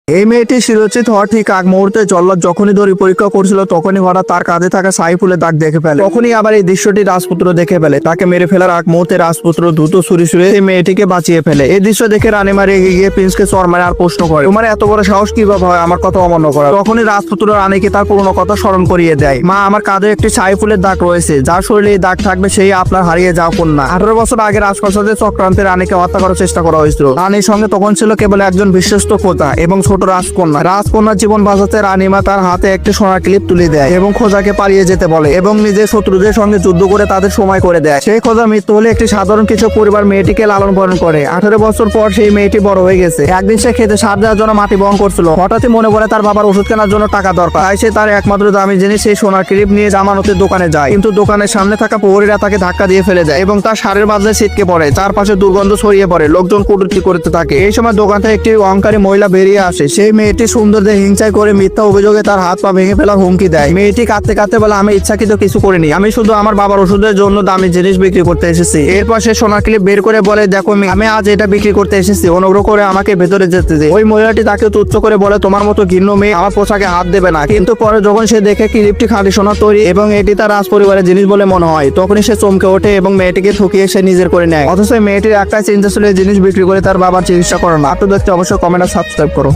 এই মেয়েটি শিরোচিত হওয়া ঠিক আগ মুহূর্তে জল্লাদ যখনই দড়ি পরীক্ষা করছিল তখনই হঠাৎ তার কাঁধে থাকা সাইফুলের দাগ দেখে ফেলে। তখনই আবার এই দৃশ্যটি রাজপুত্র দেখে ফেলে। তাকে মেরে ফেলার আগ মুহূর্তে রাজপুত্র দ্রুত ছুরি ছুঁড়ে এই মেয়েটিকে বাঁচিয়ে ফেলে। এই দৃশ্য দেখে রানীমা রেগে গিয়ে প্রিন্সকে চড় মারে আর প্রশ্ন করে, তোমার এত বড় সাহস কিভাবে হয় আমার কথা অমান্য করা? তখনই রাজপুত্র রানীকে তার পুরনো কথা স্মরণ করিয়ে দেয়, মা আমার কাঁধে একটি সাইফুলের দাগ রয়েছে, যার শরীরে এই দাগ থাকবে সেই আপনার হারিয়ে যাও কন্যা। 18 বছর আগে রাজপ্রাসাদে চক্রান্তে রানীকে হত্যা করার চেষ্টা করা হয়েছিল। রানীর সঙ্গে তখন ছিল কেবল একজন বিশ্বস্ত খোঁজা এবং ছোট রাজকন্যা। রাজকন্যার জীবন বাঁচাতে রানীমা তার হাতে একটি সোনার ক্লিপ তুলে দেয় এবং খোঁজাকে পালিয়ে যেতে বলে এবং নিজের শত্রুদের সঙ্গে যুদ্ধ করে তাদের সময় করে দেয়। সেই খোঁজা মৃত্যু হলে একটি সাধারণ কিছু পরিবার মেয়েটিকে লালন পালন করে। 18 বছর পর সেই মেয়েটি বড় হয়ে গেছে। একদিন সে খেতে সার দেওয়ার জন্য মাটি বহন করছিল। হঠাৎই মনে পড়ে তার বাবার ওষুধ কেনার জন্য টাকা দরকার। তাই সে তার একমাত্র দামি জিনিস সেই সোনার ক্লিপ নিয়ে জামানতের দোকানে যায়, কিন্তু দোকানের সামনে থাকা প্রহরীরা তাকে ধাক্কা দিয়ে ফেলে দেয় এবং তার সারের মাঝে ছিটকে পড়ে। চারপাশে দুর্গন্ধ ছড়িয়ে পড়ে, লোকজন কটূক্তি করতে থাকে। এই সময় দোকান থেকে একটি অহংকারী মহিলা বেরিয়ে আসে। সেই মেয়েটি সুন্দরদের হিংসায় করে মিথ্যা অভিযোগে তার হাত পা ভেঙে ফেলার হুমকি দেয়। মেয়েটি কাঁদতে কাঁদতে বলে, আমি ইচ্ছাকৃত কিছু করিনি, আমি শুধু আমার বাবার ওষুধের জন্য দামি জিনিস বিক্রি করতে এসেছি। এরপর সে সোনার ক্লিপ বের করে বলে, দেখো আমি আজ এটা বিক্রি করতে এসেছি, অনুগ্রহ করে আমাকে ভেতরে যেতে দে। ওই মহিলাটি তাকে তুচ্ছ করে বলে, তোমার মতো ঘৃণ্য মেয়ে আমার পোশাকে হাত দেবে না। কিন্তু পরে যখন সে দেখে ক্লিপটি খাঁটি সোনার তৈরি এবং এটি তার রাজ পরিবারের জিনিস বলে মনে হয়, তখনই সে চমকে ওঠে এবং মেয়েটিকে ঠকিয়ে সে নিজের করে নেয়। অথচ মেয়েটির একটাই চিন্তা ছিল এই জিনিস বিক্রি করে তার বাবার চিকিৎসা করানো। আপনি দেখতে অবশ্যই কমেন্ট আর সাবস্ক্রাইব করো।